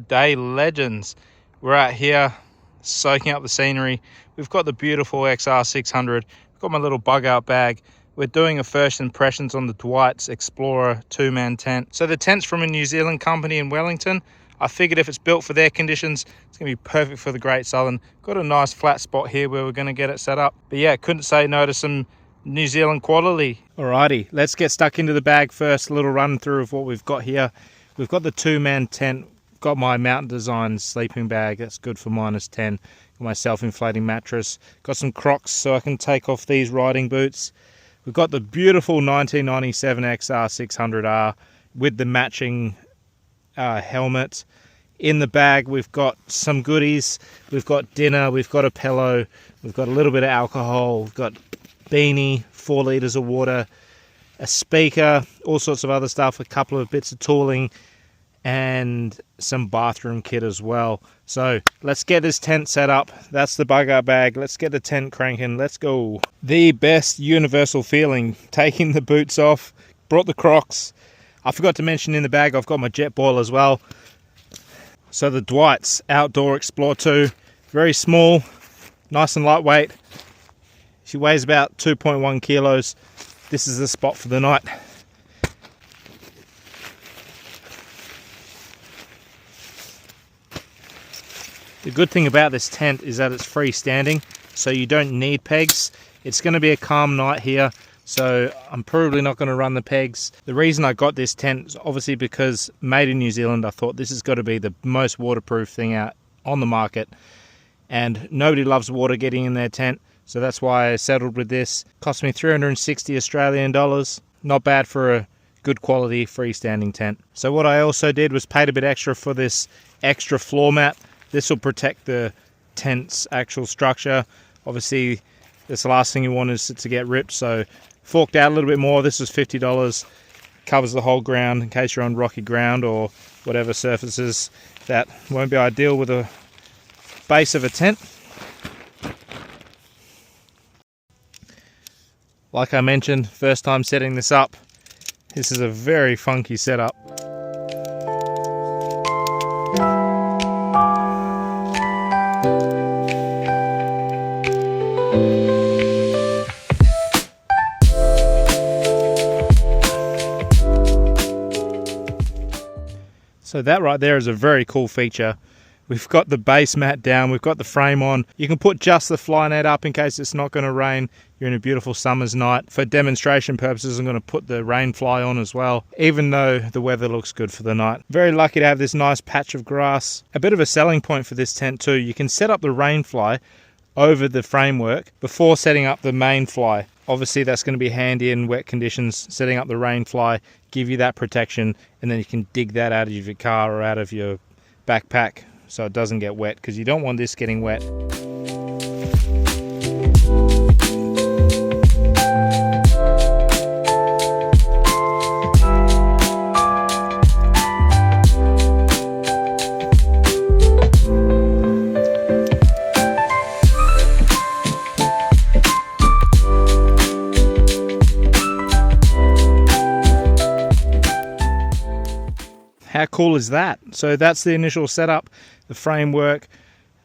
Good day, legends. We're out here soaking up the scenery. We've got the beautiful XR600. We've got my little bug out bag. We're doing a first impressions on the Dwights Explorer 2-man tent. So the tent's from a New Zealand company in Wellington. I figured if it's built for their conditions, it's gonna be perfect for the Great Southern. Got a nice flat spot here where we're gonna get it set up. But yeah, couldn't say no to some New Zealand quality. Alrighty, let's get stuck into the bag first. A little run through of what we've got here. We've got the 2-man tent. Got my Mountain Design sleeping bag, that's good for -10. Got my self-inflating mattress. Got some Crocs so I can take off these riding boots. We've got the beautiful 1997 XR600r with the matching helmet. In the bag we've got some goodies. We've got dinner, we've got a pillow, we've got a little bit of alcohol, we've got beanie, 4 litres of water, a speaker, all sorts of other stuff, a couple of bits of tooling, and some bathroom kit as well. So let's get this tent set up. That's the bug out bag. Let's get the tent cranking. Let's go. The best universal feeling, taking the boots off. Brought the Crocs. I forgot to mention in the bag I've got my jet boil as well. So the Dwights Outdoor Explore 2, very small, nice and lightweight. She weighs about 2.1 kilos. This is the spot for the night. The good thing about this tent is that it's freestanding, so you don't need pegs. It's going to be a calm night here, so I'm probably not going to run the pegs. The reason I got this tent is obviously because made in New Zealand. I thought this has got to be the most waterproof thing out on the market, and nobody loves water getting in their tent, so that's why I settled with this. Cost me 360 Australian dollars. Not bad for a good quality freestanding tent. So what I also did was paid a bit extra for this extra floor mat. This will protect the tent's actual structure. Obviously, that's the last thing you want is to get ripped, so forked out a little bit more. This was $50. Covers the whole ground in case you're on rocky ground or whatever surfaces that won't be ideal with a base of a tent. Like I mentioned, first time setting this up. This is a very funky setup. So that right there is a very cool feature. We've got the base mat down, we've got the frame on. You can put just the fly net up in case it's not going to rain. You're in a beautiful summer's night. For demonstration purposes, I'm going to put the rain fly on as well, even though the weather looks good for the night. Very lucky to have this nice patch of grass. A bit of a selling point for this tent too, you can set up the rain fly over the framework before setting up the main fly. Obviously that's going to be handy in wet conditions. Setting up the rain fly, give you that protection, and then you can dig that out of your car or out of your backpack so it doesn't get wet, because you don't want this getting wet. How cool is that? So that's the initial setup, the framework,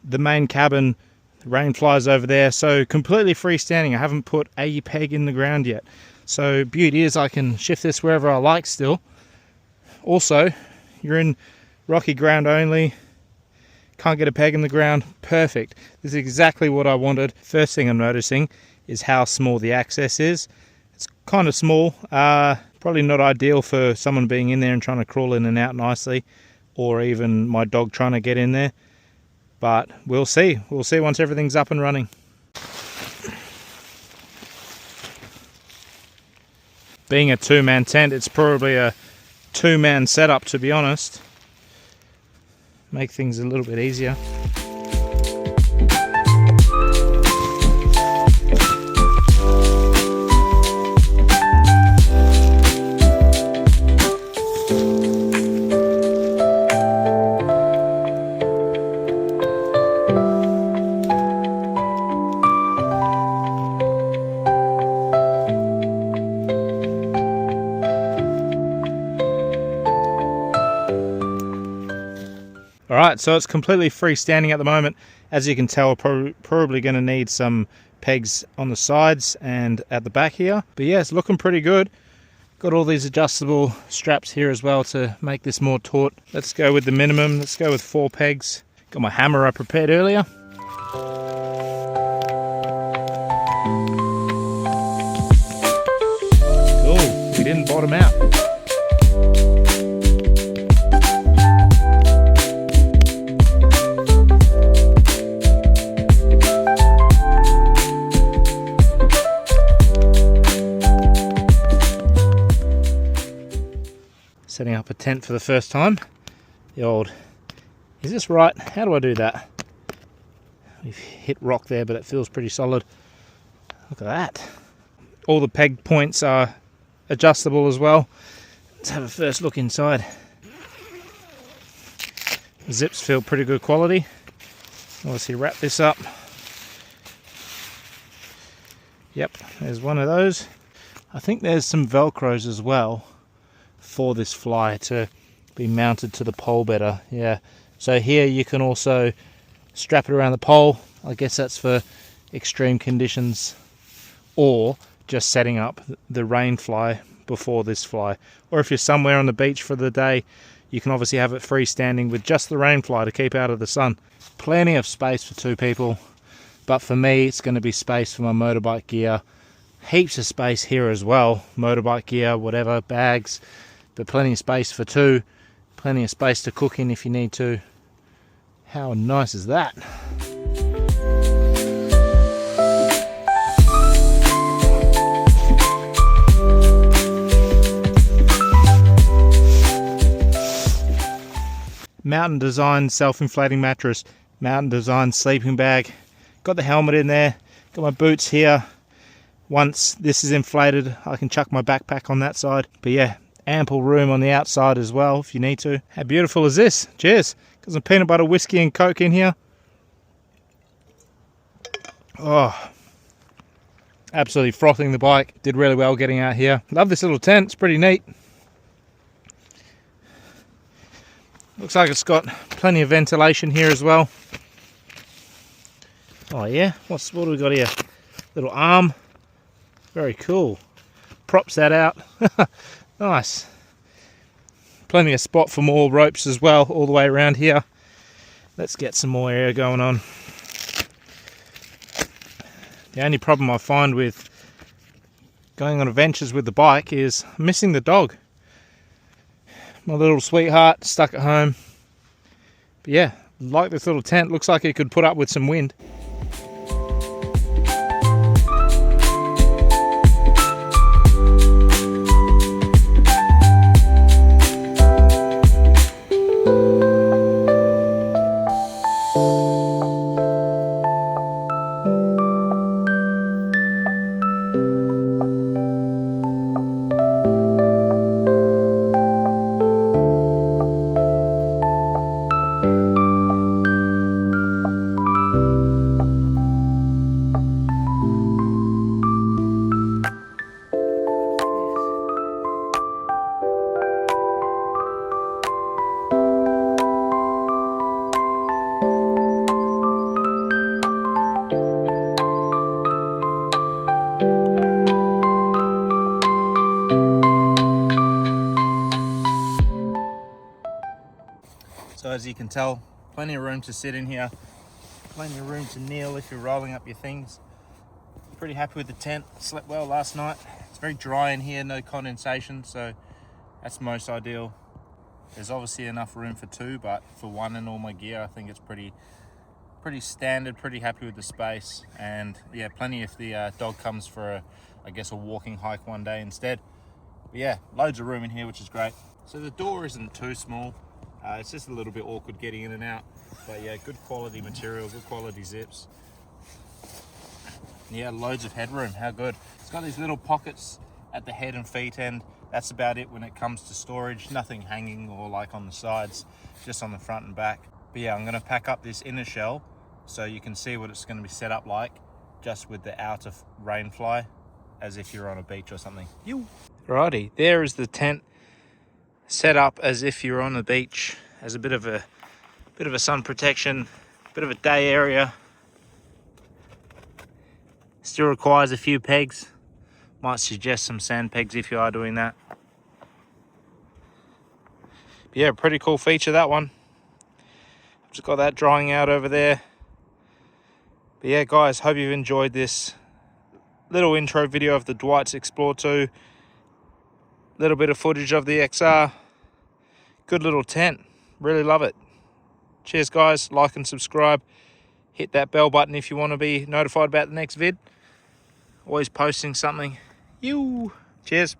the main cabin, the rain flies over there. So completely freestanding. I haven't put a peg in the ground yet. So beauty is I can shift this wherever I like still. Also, you're in rocky ground only. Can't get a peg in the ground. Perfect. This is exactly what I wanted. First thing I'm noticing is how small the access is. It's kind of small. Probably not ideal for someone being in there and trying to crawl in and out nicely, or even my dog trying to get in there. But we'll see. We'll see once everything's up and running. Being a 2-man tent, it's probably a 2-man setup, to be honest. Make things a little bit easier. Alright, so it's completely freestanding at the moment. As you can tell, probably going to need some pegs on the sides and at the back here. But yeah, it's looking pretty good. Got all these adjustable straps here as well to make this more taut. Let's go with the minimum. Let's go with 4 pegs. Got my hammer I prepared earlier. Cool, we didn't bottom out. Setting up a tent for the first time. The old, is this right? How do I do that? We've hit rock there, but it feels pretty solid. Look at that. All the peg points are adjustable as well. Let's have a first look inside. The zips feel pretty good quality. Obviously wrap this up. Yep, there's one of those. I think there's some Velcros as well for this fly to be mounted to the pole better. Yeah, so here you can also strap it around the pole. I guess that's for extreme conditions, or just setting up the rain fly before this fly. Or if you're somewhere on the beach for the day, you can obviously have it freestanding with just the rain fly to keep out of the sun. Plenty of space for 2 people, but for me it's going to be space for my motorbike gear. Heaps of space here as well, motorbike gear, whatever, bags, but plenty of space for 2. Plenty of space to cook in if you need to. How nice is that? Mountain Design self-inflating mattress, Mountain Design sleeping bag. Got the helmet in there, got my boots here. Once this is inflated, I can chuck my backpack on that side. But yeah, ample room on the outside as well if you need to. How beautiful is this? Cheers. Got some peanut butter, whiskey and Coke in here. Oh, absolutely frothing the bike. Did really well getting out here. Love this little tent, it's pretty neat. Looks like it's got plenty of ventilation here as well. Oh yeah, what do we got here? Little arm. Very cool. Props that out. Nice. Plenty of spot for more ropes as well all the way around here. Let's get some more air going on. The only problem I find with going on adventures with the bike is missing the dog. My little sweetheart stuck at home. But yeah, like this little tent. Looks like it could put up with some wind. So as you can tell, plenty of room to sit in here, plenty of room to kneel if you're rolling up your things. Pretty happy with the tent, slept well last night. It's very dry in here, no condensation, so that's most ideal. There's obviously enough room for 2, but for 1 and all my gear, I think it's pretty standard, pretty happy with the space. And yeah, plenty if the dog comes for I guess a walking hike one day instead. But yeah, loads of room in here, which is great. So the door isn't too small. It's just a little bit awkward getting in and out, but yeah, good quality material, good quality zips. Yeah, loads of headroom, how good. It's got these little pockets at the head and feet end. That's about it when it comes to storage. Nothing hanging or like on the sides, just on the front and back. But yeah, I'm gonna pack up this inner shell so you can see what it's gonna be set up like, just with the outer rain fly, as if you're on a beach or something. Righty, there is the tent set up as if you're on the beach, as a bit of a Bit of a sun protection, bit of a day area. Still requires a few pegs. Might suggest some sand pegs if you are doing that. But yeah, pretty cool feature, that one. Just got that drying out over there. But yeah, guys, hope you've enjoyed this little intro video of the Dwights Explore 2. Little bit of footage of the XR. Good little tent. Really love it. Cheers, guys. Like and subscribe. Hit that bell button if you want to be notified about the next vid. Always posting something. Cheers.